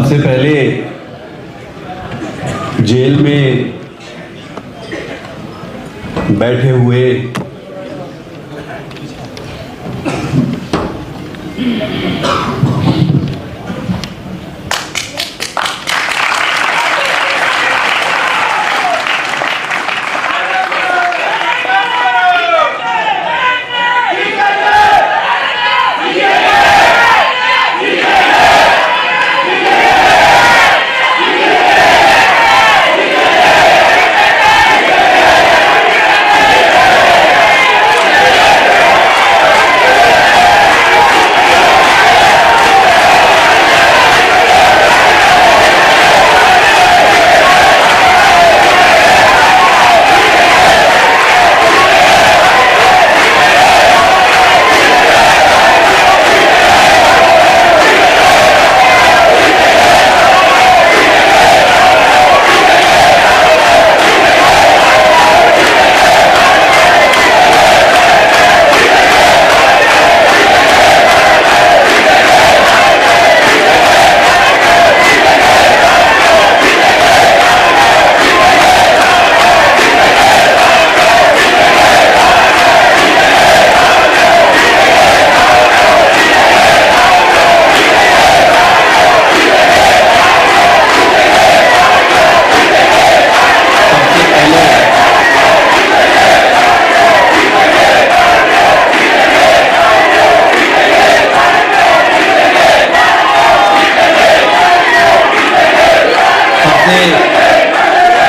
सबसे पहले जेल में बैठे हुए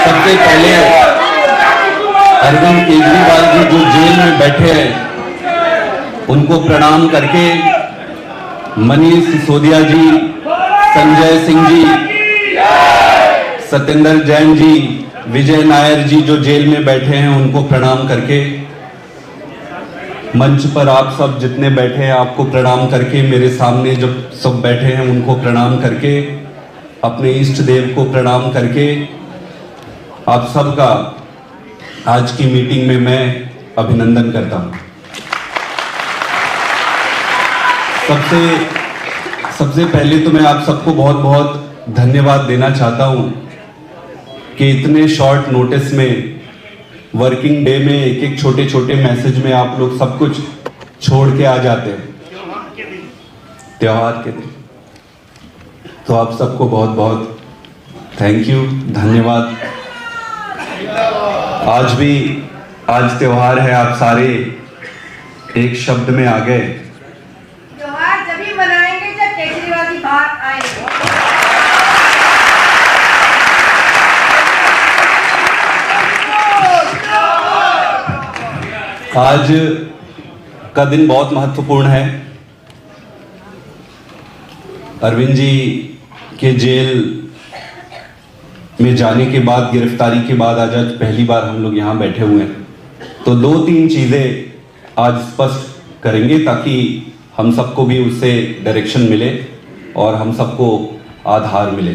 सबसे पहले अरविंद केजरीवाल जी जो जेल में बैठे हैं उनको प्रणाम करके मनीष सिसोदिया जी, संजय सिंह जी, सत्येंद्र जैन जी, विजय नायर जी जो जेल में बैठे हैं उनको प्रणाम करके, मंच पर आप सब जितने बैठे हैं आपको प्रणाम करके, मेरे सामने जो सब बैठे हैं उनको प्रणाम करके, अपने इष्ट देव को प्रणाम करके आप सबका आज की मीटिंग में मैं अभिनंदन करता हूं। सबसे पहले तो मैं आप सबको बहुत बहुत धन्यवाद देना चाहता हूं कि इतने शॉर्ट नोटिस में, वर्किंग डे में एक एक छोटे छोटे मैसेज में आप लोग सब कुछ छोड़ के आ जाते हैं त्योहार के दिन। तो आप सबको बहुत बहुत थैंक यू, धन्यवाद। आज त्योहार है, आप सारे एक शब्द में आ गए। त्योहार जब मनाएंगे जब केजरीवाल की बात आएगी। आज का दिन बहुत महत्वपूर्ण है। अरविंद जी के जेल में जाने के बाद, गिरफ्तारी के बाद आज पहली बार हम लोग यहाँ बैठे हुए हैं। तो 2-3 चीजें आज स्पष्ट करेंगे ताकि हम सबको भी उससे डायरेक्शन मिले और हम सबको आधार मिले।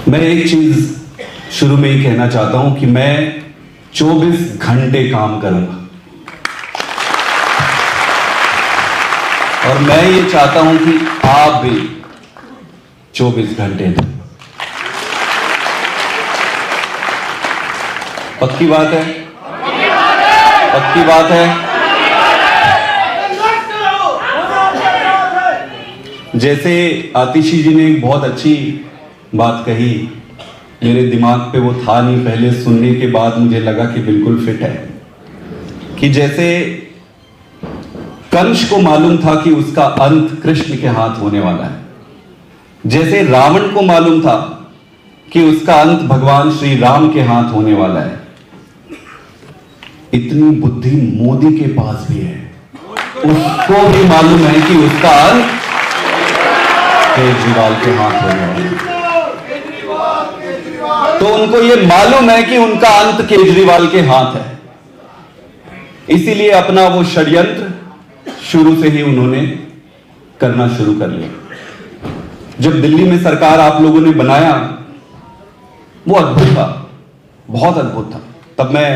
मैं एक चीज शुरू में ही कहना चाहता हूं कि मैं 24 घंटे काम करूंगा और मैं ये चाहता हूं कि आप भी 24 घंटे दें। पक्की बात है? पक्की बात है? जैसे आतिशी जी ने एक बहुत अच्छी बात कही, मेरे दिमाग पे वो था नहीं, पहले सुनने के बाद मुझे लगा कि बिल्कुल फिट है, कि जैसे कंस को मालूम था कि उसका अंत कृष्ण के हाथ होने वाला है, जैसे रावण को मालूम था कि उसका अंत भगवान श्री राम के हाथ होने वाला है, इतनी बुद्धि मोदी के पास भी है, उसको भी मालूम है कि उसका अंत केजरीवाल के हाथ होने वाला है। तो उनको ये मालूम है कि उनका अंत केजरीवाल के हाथ है, इसीलिए अपना वो षड्यंत्र शुरू से ही उन्होंने करना शुरू कर लिया। जब दिल्ली में सरकार आप लोगों ने बनाया, वो अद्भुत था, बहुत अद्भुत था। तब मैं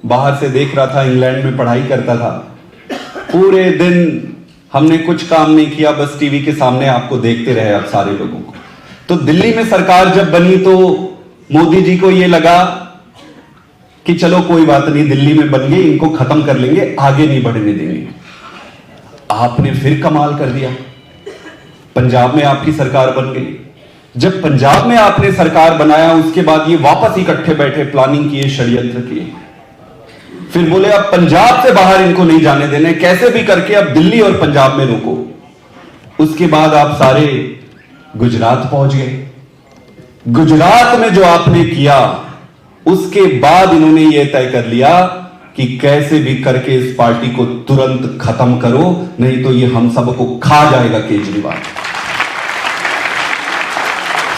बाहर से देख रहा था, इंग्लैंड में पढ़ाई करता था, पूरे दिन हमने कुछ काम नहीं किया, बस टीवी के सामने आपको देखते रहे आप सारे लोगों को। तो दिल्ली में सरकार जब बनी तो मोदी जी को यह लगा कि चलो कोई बात नहीं, दिल्ली में बन गई, इनको खत्म कर लेंगे, आगे नहीं बढ़ने देंगे। आपने फिर कमाल कर दिया, पंजाब में आपकी सरकार बन गई। जब पंजाब में आपने सरकार बनाया, उसके बाद ये वापस इकट्ठे बैठे, प्लानिंग किए, षड्यंत्र किए, फिर बोले अब पंजाब से बाहर इनको नहीं जाने देने, कैसे भी करके अब दिल्ली और पंजाब में रोको। उसके बाद आप सारे गुजरात पहुंच गए। गुजरात में जो आपने किया, उसके बाद इन्होंने यह तय कर लिया कि कैसे भी करके इस पार्टी को तुरंत खत्म करो, नहीं तो ये हम सबको खा जाएगा केजरीवाल।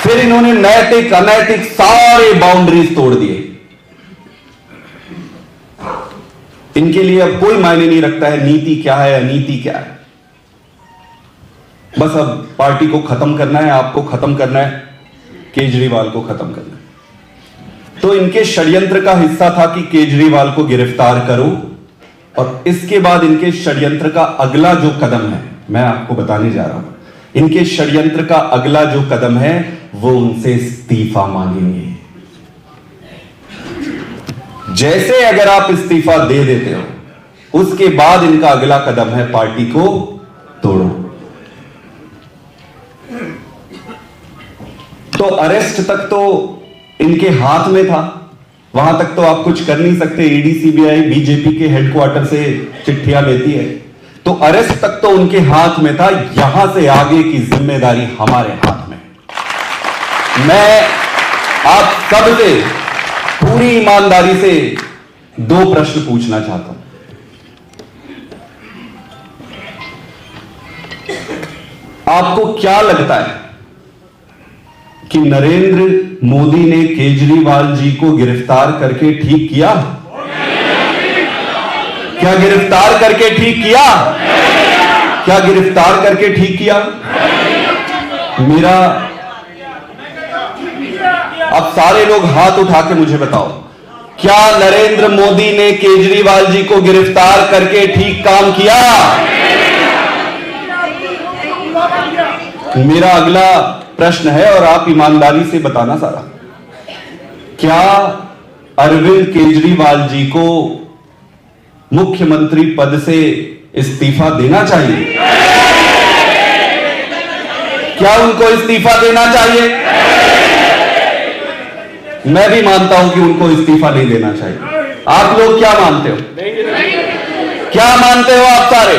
फिर इन्होंने नैतिक अनैतिक सारे बाउंड्रीज तोड़ दिए। इनके लिए अब कोई मायने नहीं रखता है नीति क्या है, अनीति क्या है। बस अब पार्टी को खत्म करना है, आपको खत्म करना है, केजरीवाल को खत्म करना है। तो इनके षड्यंत्र का हिस्सा था कि केजरीवाल को गिरफ्तार करो, और इसके बाद इनके षड्यंत्र का अगला जो कदम है, मैं आपको बताने जा रहा हूं। इनके षड्यंत्र का अगला जो कदम है, वो उनसे इस्तीफा मांगेंगे। जैसे अगर आप इस्तीफा दे देते हो, उसके बाद इनका अगला कदम है पार्टी को तोड़ो। तो अरेस्ट तक तो इनके हाथ में था, वहां तक तो आप कुछ कर नहीं सकते। ईडी सीबीआई बीजेपी के हेडक्वार्टर से चिट्ठियां लेती है, तो अरेस्ट तक तो उनके हाथ में था। यहां से आगे की जिम्मेदारी हमारे हाथ में। मैं आप सबसे पूरी ईमानदारी से दो प्रश्न पूछना चाहता हूं। आपको क्या लगता है कि नरेंद्र मोदी ने केजरीवाल जी को गिरफ्तार करके ठीक किया? क्या गिरफ्तार करके ठीक किया? क्या गिरफ्तार करके ठीक किया? मेरा अब सारे लोग हाथ उठा के मुझे बताओ, क्या नरेंद्र मोदी ने केजरीवाल जी को गिरफ्तार करके ठीक काम किया? मेरा अगला प्रश्न है, और आप ईमानदारी से बताना सारा, क्या अरविंद केजरीवाल जी को मुख्यमंत्री पद से इस्तीफा देना चाहिए? क्या उनको इस्तीफा देना चाहिए? मैं भी मानता हूं कि उनको इस्तीफा नहीं देना चाहिए। आप लोग क्या मानते हो? क्या मानते हो आप सारे?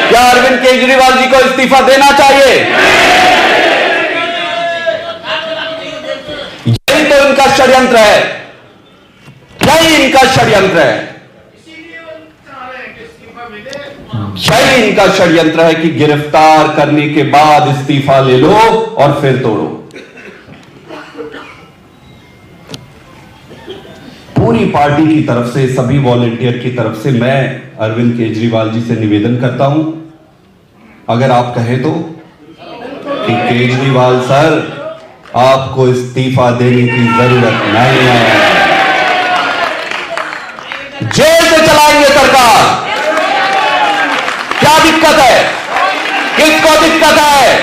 क्या अरविंद केजरीवाल जी को इस्तीफा देना चाहिए? यही तो इनका षड्यंत्र है, यही इनका षड्यंत्र है, यही इनका षड्यंत्र है कि गिरफ्तार करने के बाद इस्तीफा ले लो और फिर तोड़ो। पूरी पार्टी की तरफ से, सभी वॉलंटियर की तरफ से मैं अरविंद केजरीवाल जी से निवेदन करता हूं, अगर आप कहें तो, कि केजरीवाल सर, आपको इस्तीफा देने की जरूरत नहीं है, जेल से चलाएंगे सरकार। क्या दिक्कत है? किसको दिक्कत है?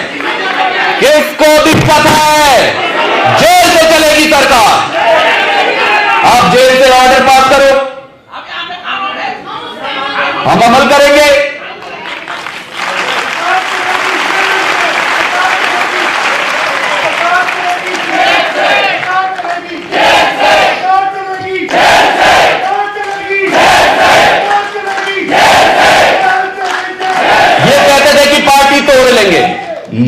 किसको दिक्कत है? जेल से चलेगी सरकार। आप जेल से ऑर्डर पास करो, हम अमल करेंगे। ये कहते थे कि पार्टी तोड़ लेंगे।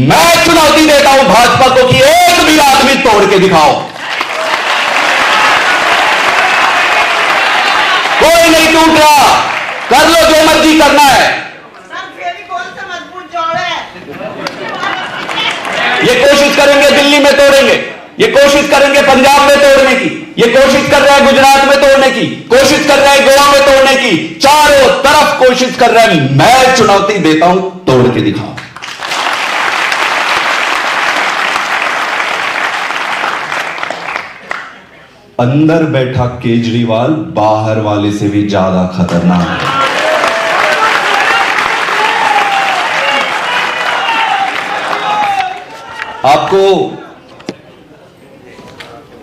मैं चुनौती देता हूं भाजपा को कि एक भी आदमी तोड़ के दिखाओ। कोई नहीं टूट रहा, कर लो जो मर्जी करना है। ये कोशिश करेंगे दिल्ली में तोड़ेंगे, ये कोशिश करेंगे पंजाब में तोड़ने की, ये कोशिश कर रहा है गुजरात में तोड़ने की, कोशिश कर रहा है गोवा में तोड़ने की, चारों तरफ कोशिश कर रहा है। मैं चुनौती देता हूं, तोड़ के दिखाओ। अंदर बैठा केजरीवाल बाहर वाले से भी ज्यादा खतरनाक है।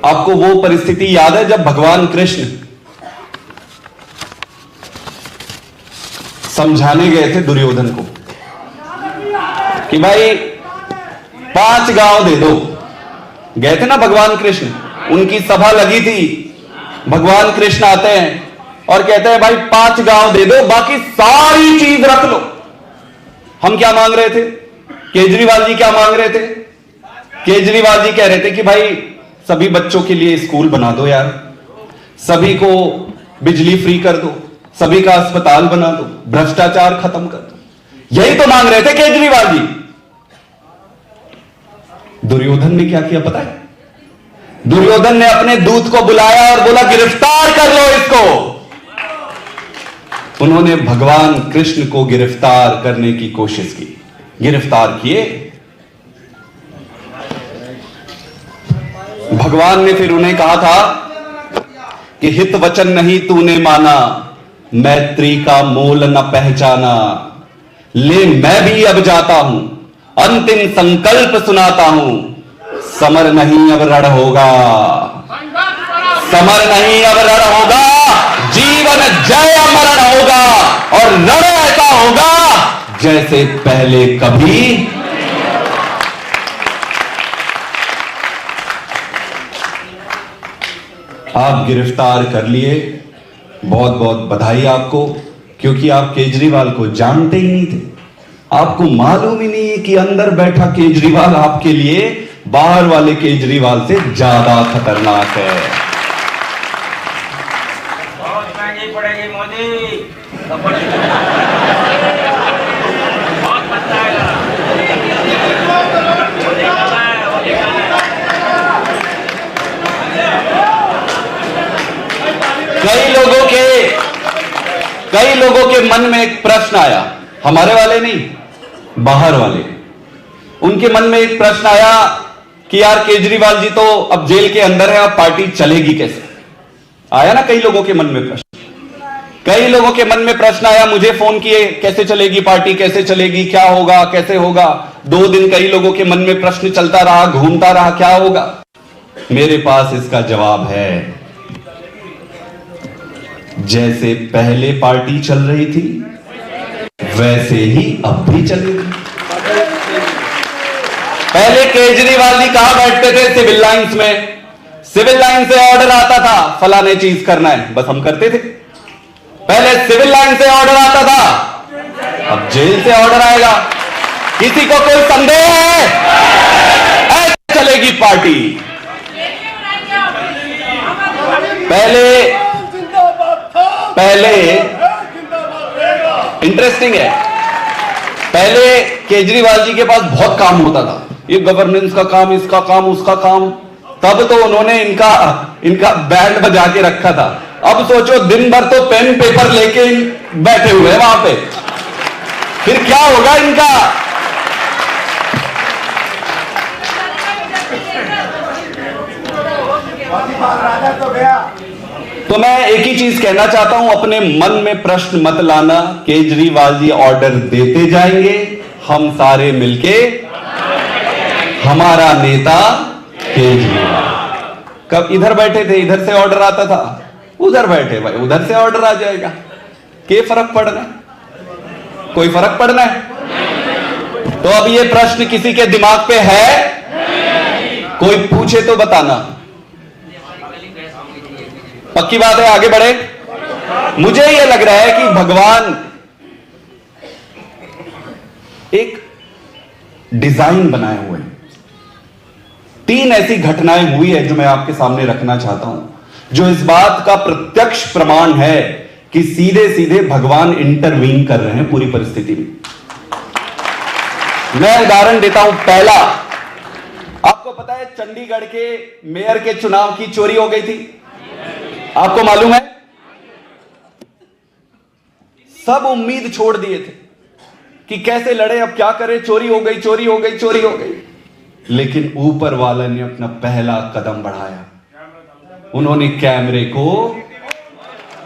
आपको वो परिस्थिति याद है जब भगवान कृष्ण समझाने गए थे दुर्योधन को कि भाई 5 गांव दे दो। गए थे ना भगवान कृष्ण, उनकी सभा लगी थी। भगवान कृष्ण आते हैं और कहते हैं भाई 5 गांव दे दो, बाकी सारी चीज रख लो। हम क्या मांग रहे थे? केजरीवाल जी क्या मांग रहे थे? केजरीवाल जी कह रहे थे कि भाई सभी बच्चों के लिए स्कूल बना दो यार, सभी को बिजली फ्री कर दो, सभी का अस्पताल बना दो, भ्रष्टाचार खत्म कर दो। यही तो मांग रहे थे केजरीवाल जी। दुर्योधन ने क्या किया पता है? दुर्योधन ने अपने दूत को बुलाया और बोला गिरफ्तार कर लो इसको। उन्होंने भगवान कृष्ण को गिरफ्तार करने की कोशिश की, गिरफ्तार किए। भगवान ने फिर उन्हें कहा था कि हित वचन नहीं तूने माना, मैत्री का मोल न पहचाना। ले मैं भी अब जाता हूं, अंतिम संकल्प सुनाता हूं, समर नहीं अब रण होगा, समर नहीं अब रण होगा, जीवन जय मरण होगा और रण ऐसा होगा जैसे पहले कभी। आप गिरफ्तार कर लिए, बहुत बहुत बधाई आपको, क्योंकि आप केजरीवाल को जानते ही नहीं थे। आपको मालूम ही नहीं है कि अंदर बैठा केजरीवाल आपके लिए बाहर वाले केजरीवाल से ज्यादा खतरनाक है। बहुत महंगी पड़ेगी मोदी, बहुत महंगा है। कई लोगों के मन में एक प्रश्न आया, हमारे वाले नहीं, बाहर वाले, उनके मन में एक प्रश्न आया कि यार केजरीवाल जी तो अब जेल के अंदर है, अब पार्टी चलेगी कैसे? आया ना कई लोगों के मन में प्रश्न। कई लोगों के मन में प्रश्न आया, मुझे फोन किए कैसे चलेगी पार्टी, कैसे चलेगी, क्या होगा, कैसे होगा। 2 दिन कई लोगों के मन में प्रश्न चलता रहा, घूमता रहा, क्या होगा। मेरे पास इसका जवाब है, जैसे पहले पार्टी चल रही थी वैसे ही अब भी चलेगी। पहले केजरीवाल जी कहां बैठते थे? सिविल लाइंस में। सिविल लाइन से ऑर्डर आता था फलाने चीज करना है, बस हम करते थे। पहले सिविल लाइन से ऑर्डर आता था, अब जेल से ऑर्डर आएगा। किसी को कोई संदेह है? ऐसे चलेगी पार्टी। पहले इंटरेस्टिंग है, पहले केजरीवाल जी के पास बहुत काम होता था, ये गवर्नेंस का काम, इसका काम, उसका काम, तब तो उन्होंने इनका बैंड बजा के रखा था। अब सोचो दिन भर तो पेन पेपर लेके बैठे हुए हैं वहां पे, फिर क्या होगा इनका? तो मैं एक ही चीज कहना चाहता हूं, अपने मन में प्रश्न मत लाना। केजरीवाल जी ऑर्डर देते जाएंगे, हम सारे मिलके, हमारा नेता केजरीवाल। कब इधर बैठे थे, इधर से ऑर्डर आता था, उधर बैठे भाई उधर से ऑर्डर आ जाएगा। क्या फर्क पड़ना है? कोई फर्क पड़ना है? तो अब ये प्रश्न किसी के दिमाग पे है? कोई पूछे तो बताना। पक्की बात है, आगे बढ़े। मुझे यह लग रहा है कि भगवान एक डिजाइन बनाए हुए हैं। 3 ऐसी घटनाएं हुई है जो मैं आपके सामने रखना चाहता हूं, जो इस बात का प्रत्यक्ष प्रमाण है कि सीधे सीधे भगवान इंटरवीन कर रहे हैं पूरी परिस्थिति में। मैं उदाहरण देता हूं। पहला, आपको पता है चंडीगढ़ के मेयर के चुनाव की चोरी हो गई थी, आपको मालूम है? सब उम्मीद छोड़ दिए थे कि कैसे लड़े, अब क्या करें, चोरी हो गई, चोरी हो गई, चोरी हो गई। लेकिन ऊपर वाला ने अपना पहला कदम बढ़ाया, उन्होंने कैमरे को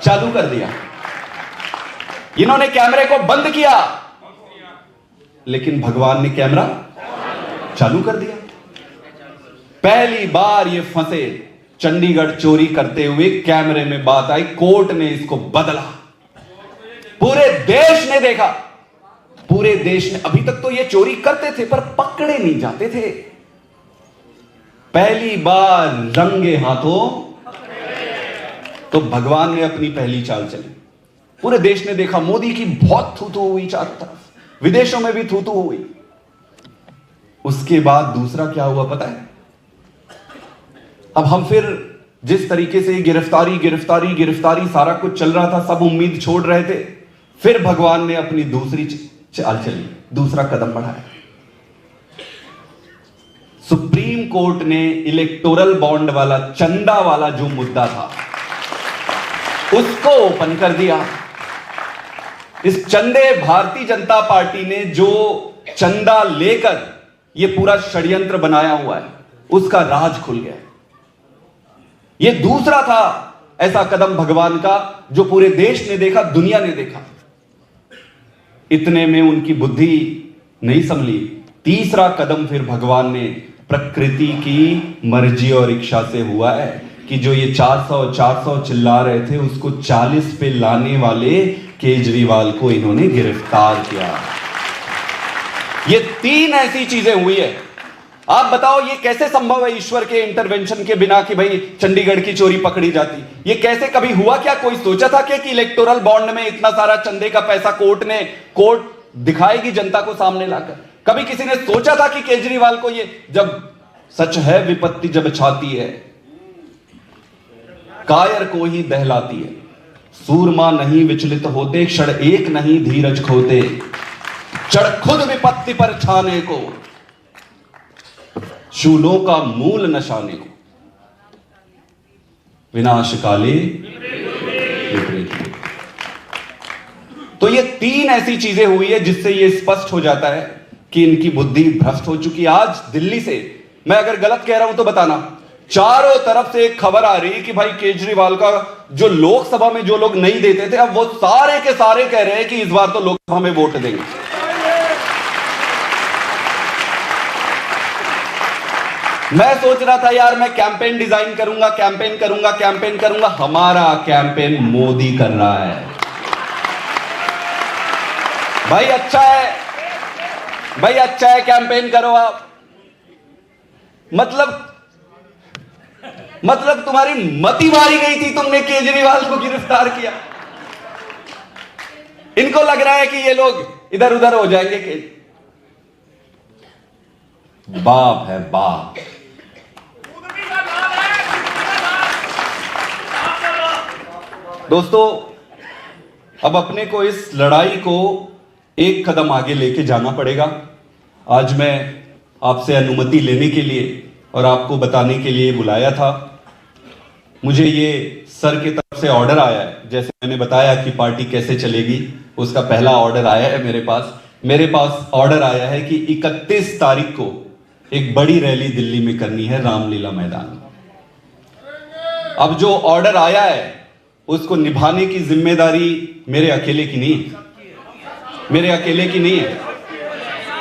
चालू कर दिया। इन्होंने कैमरे को बंद किया, लेकिन भगवान ने कैमरा चालू कर दिया। पहली बार ये फंसे चंडीगढ़ चोरी करते हुए कैमरे में बात आई, कोर्ट ने इसको बदला, पूरे देश ने देखा, पूरे देश ने। अभी तक तो ये चोरी करते थे पर पकड़े नहीं जाते थे, पहली बार रंगे हाथों तो भगवान ने अपनी पहली चाल चली। पूरे देश ने देखा, मोदी की बहुत थू थू हुई चारों तरफ, विदेशों में भी थू थू हुई। उसके बाद दूसरा क्या हुआ पता है? अब हम फिर जिस तरीके से गिरफ्तारी गिरफ्तारी गिरफ्तारी सारा कुछ चल रहा था, सब उम्मीद छोड़ रहे थे, फिर भगवान ने अपनी दूसरी चाल चली, दूसरा कदम बढ़ाया। सुप्रीम कोर्ट ने इलेक्टोरल बॉन्ड वाला, चंदा वाला जो मुद्दा था, उसको ओपन कर दिया। इस चंदे, भारतीय जनता पार्टी ने जो चंदा लेकर ये पूरा षड्यंत्र बनाया हुआ है, उसका राज खुल गया। ये दूसरा था ऐसा कदम भगवान का जो पूरे देश ने देखा, दुनिया ने देखा। इतने में उनकी बुद्धि नहीं संभली, तीसरा कदम फिर भगवान ने प्रकृति की मर्जी और इच्छा से हुआ है कि जो ये 400 चिल्ला रहे थे, उसको 40 पे लाने वाले केजरीवाल को इन्होंने गिरफ्तार किया। ये 3 ऐसी चीजें हुई है। आप बताओ ये कैसे संभव है ईश्वर के इंटरवेंशन के बिना कि भाई चंडीगढ़ की चोरी पकड़ी जाती? ये कैसे कभी हुआ? क्या कोई सोचा था कि इलेक्टोरल बॉन्ड में इतना सारा चंदे का पैसा कोर्ट दिखाएगी जनता को सामने लाकर? कभी किसी ने सोचा था कि केजरीवाल को ये, जब सच है विपत्ति जब छाती है, कायर को ही दहलाती है, सूरमा नहीं विचलित होते, क्षण एक नहीं धीरज खोते, चढ़ खुद विपत्ति पर छाने को, शूलों का मूल नशाने को, विनाश काले विपरीत। तो ये 3 ऐसी चीजें हुई है जिससे ये स्पष्ट हो जाता है कि इनकी बुद्धि भ्रष्ट हो चुकी है। आज दिल्ली से, मैं अगर गलत कह रहा हूं तो बताना, चारों तरफ से एक खबर आ रही है कि भाई केजरीवाल का जो लोकसभा में जो लोग नहीं देते थे, अब वो सारे के सारे कह रहे हैं कि इस बार तो लोकसभा में वोट देंगे। मैं सोच रहा था यार मैं कैंपेन डिजाइन करूंगा, कैंपेन करूंगा। हमारा कैंपेन मोदी कर रहा है। भाई अच्छा है, कैंपेन करो आप। मतलब तुम्हारी मति मारी गई थी, तुमने केजरीवाल को गिरफ्तार किया। इनको लग रहा है कि ये लोग इधर उधर हो जाएंगे। कि बाप है बाप। दोस्तों, अब अपने को इस लड़ाई को एक कदम आगे लेके जाना पड़ेगा। आज मैं आपसे अनुमति लेने के लिए और आपको बताने के लिए बुलाया था। मुझे ये सर की तरफ से ऑर्डर आया है, जैसे मैंने बताया कि पार्टी कैसे चलेगी, उसका पहला ऑर्डर आया है मेरे पास ऑर्डर आया है कि 31 तारीख को एक बड़ी रैली दिल्ली में करनी है, रामलीला मैदान में। अब जो ऑर्डर आया है उसको निभाने की जिम्मेदारी मेरे अकेले की नहीं है।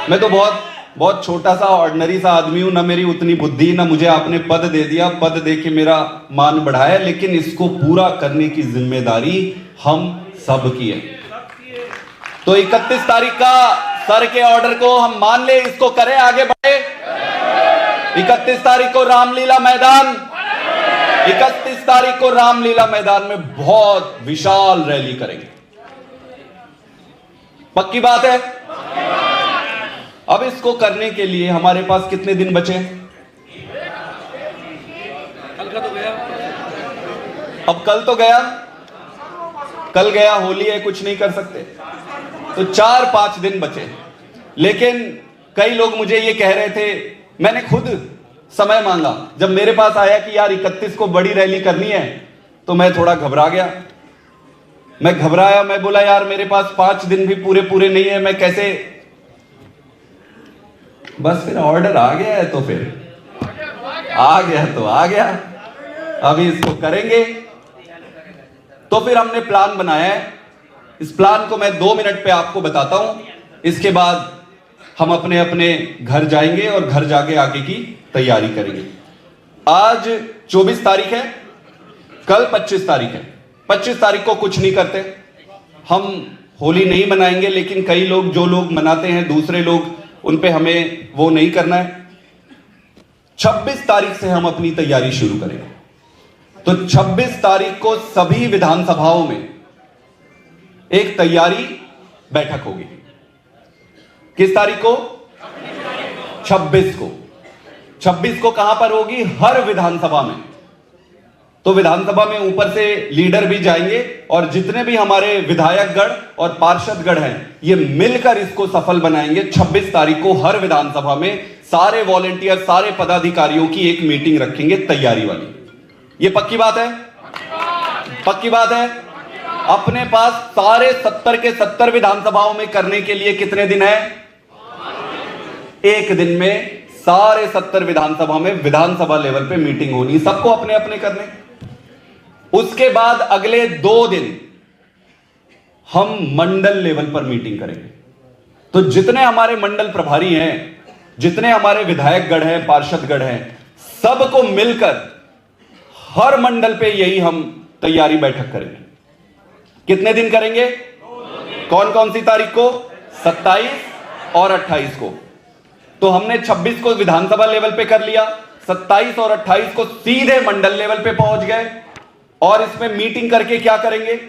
मैं तो बहुत छोटा सा ऑर्डिनरी सा आदमी हूं, ना मेरी उतनी बुद्धि, ना मुझे आपने पद दे दिया, पद दे के मेरा मान बढ़ाया, लेकिन इसको पूरा करने की जिम्मेदारी हम सब की है। तो 31 तारीख का सर के ऑर्डर को हम मान ले, इसको करें, आगे बढ़े। 31 तारीख को रामलीला मैदान, 31 तारीख को रामलीला मैदान में बहुत विशाल रैली करेंगे। पक्की बात है। अब इसको करने के लिए हमारे पास कितने दिन बचे? अब कल तो गया, होली है, कुछ नहीं कर सकते, तो 4-5 दिन बचे। लेकिन कई लोग मुझे ये कह रहे थे, मैंने खुद समय मांगा, जब मेरे पास आया कि यार 31 को बड़ी रैली करनी है, तो मैं थोड़ा घबरा गया। मैं बोला यार मेरे पास 5 दिन भी पूरे नहीं है, मैं कैसे। बस फिर ऑर्डर आ गया है तो फिर आ गया, अभी इसको करेंगे। तो फिर हमने प्लान बनाया है। इस प्लान को मैं 2 मिनट पे आपको बताता हूं, इसके बाद हम अपने घर जाएंगे और घर जाके आगे की तैयारी करेंगे। आज 24 तारीख है, कल 25 तारीख है। 25 तारीख को कुछ नहीं करते, हम होली नहीं मनाएंगे, लेकिन कई लोग जो लोग मनाते हैं दूसरे लोग, उन पे हमें वो नहीं करना है। 26 तारीख से हम अपनी तैयारी शुरू करेंगे। तो 26 तारीख को सभी विधानसभाओं में एक तैयारी बैठक होगी। किस तारीख को? 26 को। 26 को कहां पर होगी? हर विधानसभा में। तो विधानसभा में ऊपर से लीडर भी जाएंगे और जितने भी हमारे विधायकगण और पार्षदगण हैं, ये मिलकर इसको सफल बनाएंगे। 26 तारीख को हर विधानसभा में सारे वॉलेंटियर, सारे पदाधिकारियों की एक मीटिंग रखेंगे तैयारी वाली। ये पक्की बात है? पक्की बात है। अपने पास सारे 70 के 70 विधानसभाओं में करने के लिए कितने दिन है? एक दिन में सारे 70 विधानसभा में विधानसभा लेवल पे मीटिंग होनी, सबको अपने अपने करने। उसके बाद अगले 2 दिन हम मंडल लेवल पर मीटिंग करेंगे। तो जितने हमारे मंडल प्रभारी हैं, जितने हमारे विधायकगण हैं, पार्षदगण हैं, सबको मिलकर हर मंडल पे यही हम तैयारी बैठक करेंगे। कितने दिन करेंगे? कौन कौन सी तारीख को? 27 और 28 को। तो हमने 26 को विधानसभा लेवल पे कर लिया, 27 और 28 को सीधे मंडल लेवल पे पहुंच गए। और इसमें मीटिंग करके क्या करेंगे?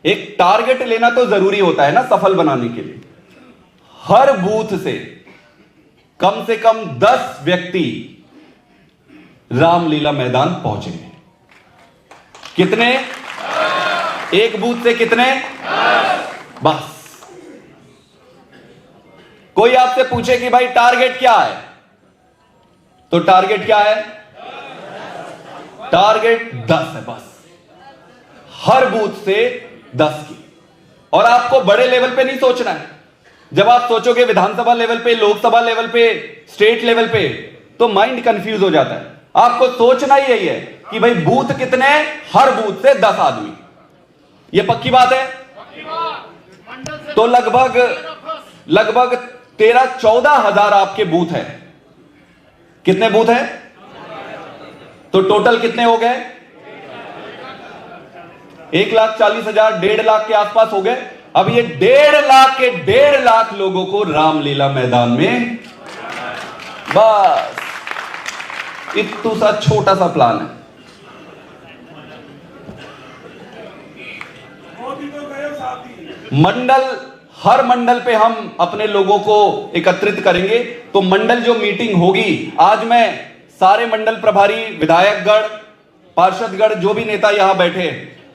एक टारगेट लेना तो जरूरी होता है ना सफल बनाने के लिए। हर बूथ से कम 10 व्यक्ति रामलीला मैदान पहुंचेंगे। कितने? एक बूथ से कितने? बस। कोई आपसे पूछे कि भाई टारगेट क्या है, तो टारगेट क्या है? टारगेट 10 है बस, हर बूथ से 10 की। और आपको बड़े लेवल पे नहीं सोचना है। जब आप सोचोगे विधानसभा लेवल पे, लोकसभा लेवल पे, स्टेट लेवल पे, तो माइंड कंफ्यूज हो जाता है। आपको सोचना ही यही है कि भाई बूथ कितने? हर बूथ से 10 आदमी। ये पक्की बात है। तो लगभग 13-14 हजार आपके बूथ हैं। कितने बूथ हैं? तो टोटल कितने हो गए? 1,40,000, 1.5 लाख के आसपास हो गए। अब ये 1.5 लाख के 1.5 लाख लोगों को रामलीला मैदान में, बस इतना सा छोटा सा प्लान है। मंडल, हर मंडल पे हम अपने लोगों को एकत्रित करेंगे। तो मंडल जो मीटिंग होगी, आज मैं सारे मंडल प्रभारी, विधायकगण, पार्षदगण, जो भी नेता यहां बैठे,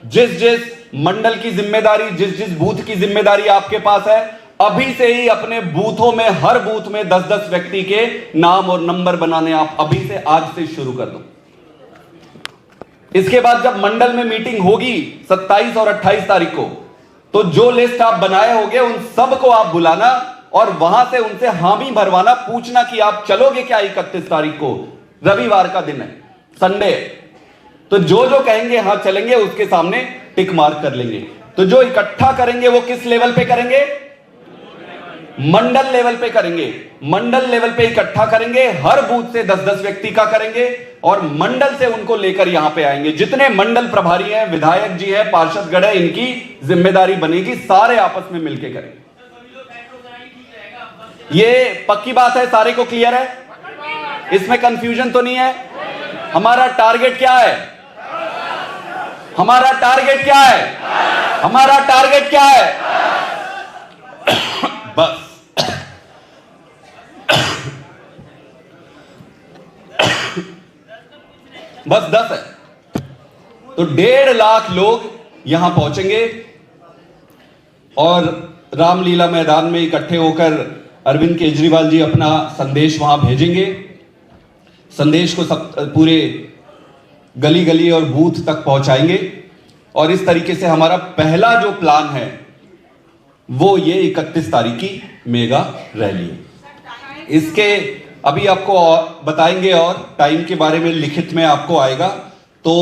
जिस मंडल की जिम्मेदारी, जिस बूथ की जिम्मेदारी आपके पास है, अभी से ही अपने बूथों में, हर बूथ में 10-10 व्यक्ति के नाम और नंबर बनाने आप अभी से, आज से शुरू कर दो। इसके बाद जब मंडल में मीटिंग होगी 27 और 28 तारीख को, तो जो लिस्ट आप बनाए होंगे उन सबको आप बुलाना और वहां से उनसे हामी भरवाना, पूछना कि आप चलोगे क्या 31 तारीख को? रविवार का दिन है, संडे। तो जो कहेंगे हाँ चलेंगे, उसके सामने टिक मार्क कर लेंगे। तो जो इकट्ठा करेंगे वो किस लेवल पे करेंगे? मंडल लेवल पे करेंगे। मंडल लेवल पे इकट्ठा करेंगे, हर बूथ से 10-10 व्यक्ति का करेंगे और मंडल से उनको लेकर यहां पे आएंगे। जितने मंडल प्रभारी हैं, विधायक जी हैं, पार्षदगण हैं, इनकी जिम्मेदारी बनेगी, सारे आपस में मिलकर करेंगे। ये पक्की बात है, सारे को क्लियर है? इसमें कंफ्यूजन तो नहीं है? हमारा टारगेट क्या है? हमारा टारगेट क्या है? हमारा टारगेट क्या है? बस बस 10 है। तो 1.5 लाख लोग यहां पहुंचेंगे और रामलीला मैदान में इकट्ठे होकर अरविंद केजरीवाल जी अपना संदेश वहां भेजेंगे। संदेश को सब पूरे गली गली और बूथ तक पहुंचाएंगे। और इस तरीके से हमारा पहला जो प्लान है वो ये 31 तारीख की मेगा रैली है। इसके अभी आपको और बताएंगे और टाइम के बारे में लिखित में आपको आएगा। तो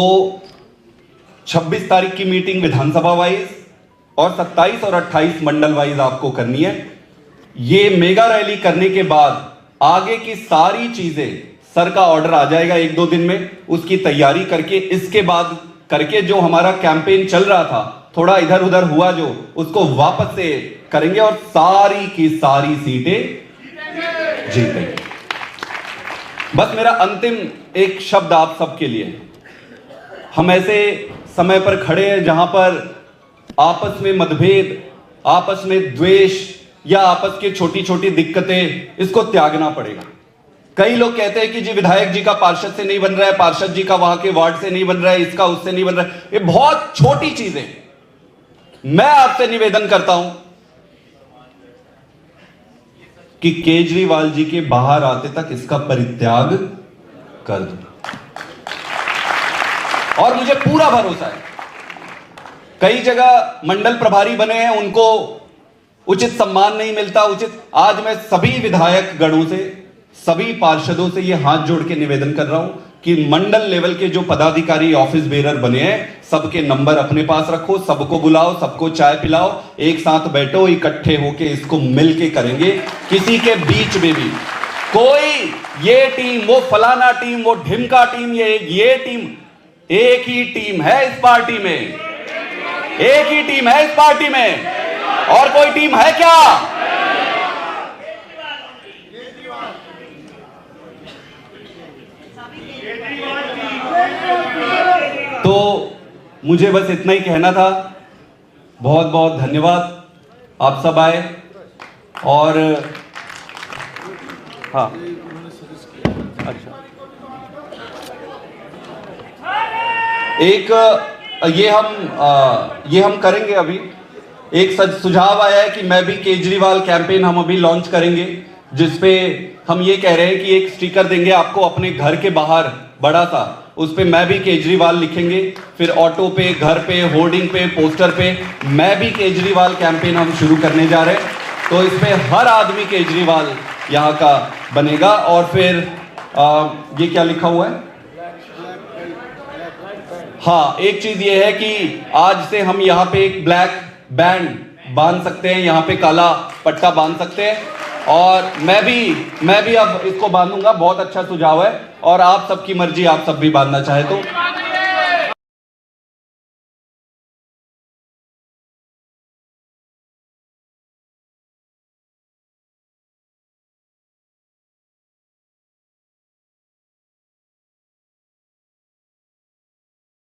26 तारीख की मीटिंग विधानसभा वाइज और 27 और 28 मंडल वाइज आपको करनी है। ये मेगा रैली करने के बाद आगे की सारी चीजें, सर का ऑर्डर आ जाएगा 1-2 दिन में, उसकी तैयारी करके इसके बाद करके जो हमारा कैंपेन चल रहा था, थोड़ा इधर उधर हुआ जो, उसको वापस से करेंगे और सारी की सारी सीटें जीतेंगे। बस मेरा अंतिम एक शब्द आप सबके लिए, हम ऐसे समय पर खड़े हैं जहां पर आपस में मतभेद, आपस में द्वेष या आपस की छोटी छोटी दिक्कतें, इसको त्यागना पड़ेगा। कई लोग कहते हैं कि जी विधायक जी का पार्षद से नहीं बन रहा है, पार्षद जी का वहां के वार्ड से नहीं बन रहा है, इसका उससे नहीं बन रहा है, ये बहुत छोटी चीजें। मैं आपसे निवेदन करता हूं कि केजरीवाल जी के बाहर आते तक इसका परित्याग कर दो। और मुझे पूरा भरोसा है, कई जगह मंडल प्रभारी बने हैं, उनको उचित सम्मान नहीं मिलता, उचित। आज मैं सभी विधायक गणों से, सभी पार्षदों से यह हाथ जोड़ के निवेदन कर रहा हूं कि मंडल लेवल के जो पदाधिकारी ऑफिस बेरर बने हैं, सबके नंबर अपने पास रखो, सबको बुलाओ, सबको चाय पिलाओ, एक साथ बैठो, इकट्ठे होके इसको मिलके करेंगे। किसी के बीच में भी कोई ये टीम, वो फलाना टीम, वो ढिमका टीम, ये टीम, एक ही टीम है इस पार्टी में, एक ही टीम है इस पार्टी में। और कोई टीम है क्या? तो मुझे बस इतना ही कहना था। बहुत बहुत धन्यवाद, आप सब आए। और हाँ, अच्छा, एक ये हम करेंगे। अभी एक सुझाव आया है कि मैं भी केजरीवाल कैंपेन हम अभी लॉन्च करेंगे, जिसपे हम ये कह रहे हैं कि एक स्टिकर देंगे आपको अपने घर के बाहर बड़ा सा, उस पे मैं भी केजरीवाल लिखेंगे। फिर ऑटो पे, घर पे, होर्डिंग पे, पोस्टर पे मैं भी केजरीवाल कैंपेन हम शुरू करने जा रहे हैं। तो इस पे हर आदमी केजरीवाल यहाँ का बनेगा। और फिर ये क्या लिखा हुआ है? हाँ, एक चीज ये है कि आज से हम यहाँ पे एक ब्लैक बैंड बांध सकते हैं, यहाँ पे काला पट्टा बांध सकते हैं। और मैं भी अब इसको बांधूंगा। बहुत अच्छा सुझाव है, और आप सबकी मर्जी, आप सब भी बांधना चाहे तो।